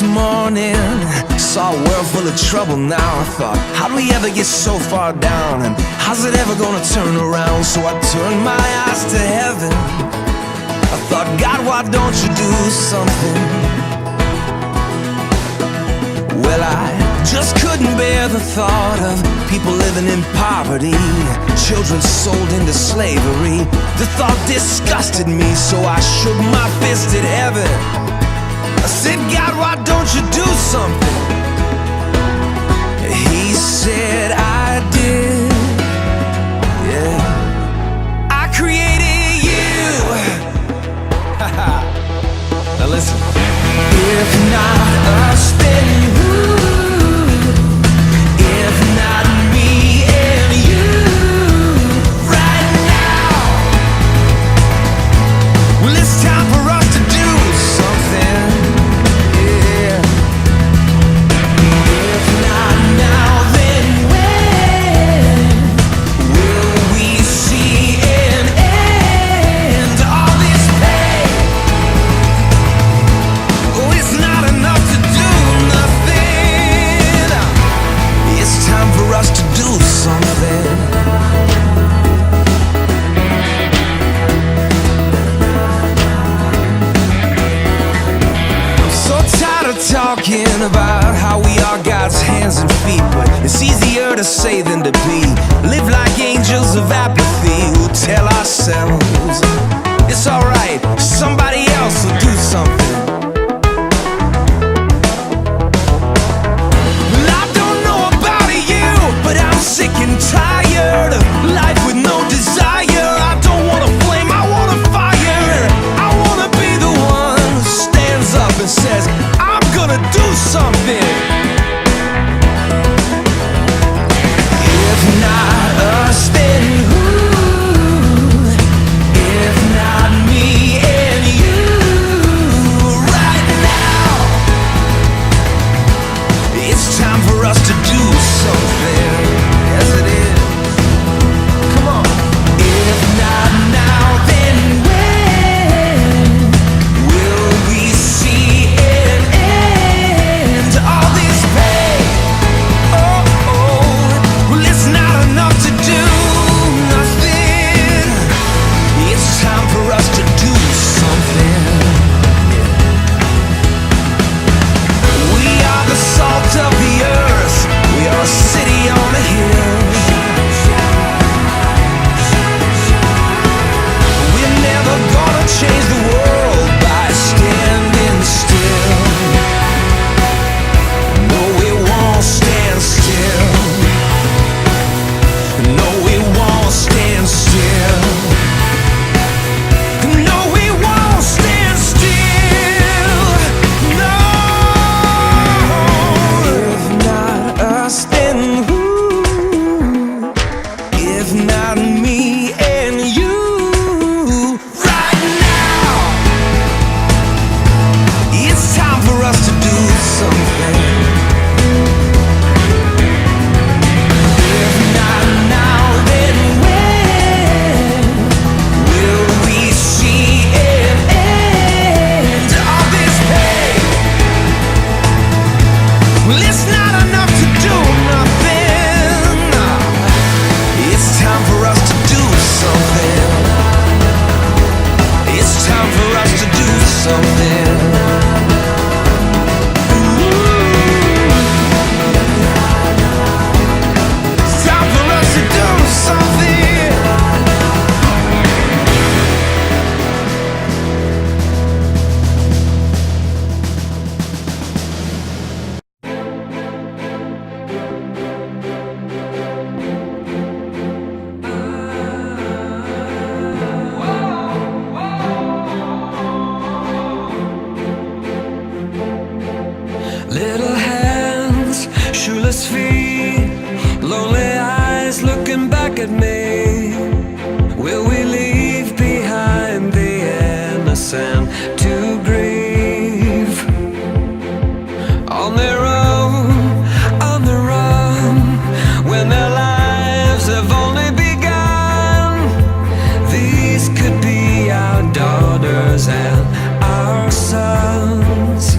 morning, saw a world full of trouble now. I thought, how do we ever get so far down? And how's it ever gonna turn around? So I turned my eyes to heaven. I thought, God, why don't you do something? Well, I just couldn't bear the thought of people living in poverty, children sold into slavery. The thought disgusted me, so I shook my fist at heaven. I said, God, why don't you do something? He said, I did. Yeah, I created you. Now listen. If not us, then who? If not me and you, right now. Well, it's time for us to do something. Yeah. If not now, then when will we see an end to all this pain? Oh, it's not enough to do nothing. It's time for us to do something. I'm so tired of talking about how we are God's hands and feet, but it's easier to say than to be. Live like angels of apathy who tell ourselves it's alright, somebody else will do something. Well, I don't know about you, but I'm sick and tired of life with no desire. I don't want a flame, I want a fire. I want to be the one who stands up and says, I'm gonna do something. If not us, then who? If not me and you, right now. It's time for us to do something. Yes, it is. Come on. If not now, then when will we see an end to all this pain? Oh, oh. Well, it's not enough to do nothing. It's time for us to do something. We are the salt of the earth. We are a city on a hill. We're never gonna change the world by standing still. No, we won't stand still. No, we won't stand still. No, we won't stand still. No. If not us, then who? If not me and you, right now. It's time for us to do something. If not now, then when will we see an end to all this pain? Well, it's not enough to do nothing. It's time for us to do something. It's time for us to do something. It's time for us to do something. Little hands, shoeless feet, lonely eyes looking back at me. Will we leave behind the innocent to grieve? On their own, on the run, when their lives have only begun. These could be our daughters and our sons.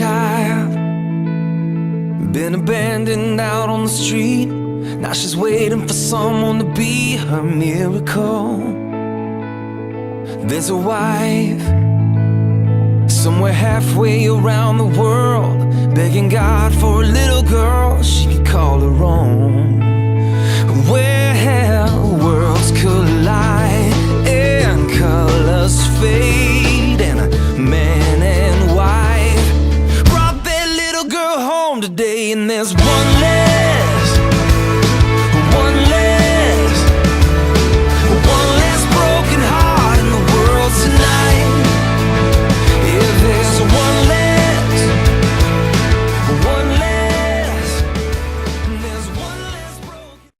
child, been abandoned out on the street. Now she's waiting for someone to be her miracle. There's a wife somewhere halfway around the world, begging God for a little girl she could call her own. Where worlds collide and colors fade, and a man and wife brought their little girl home today, and there's one less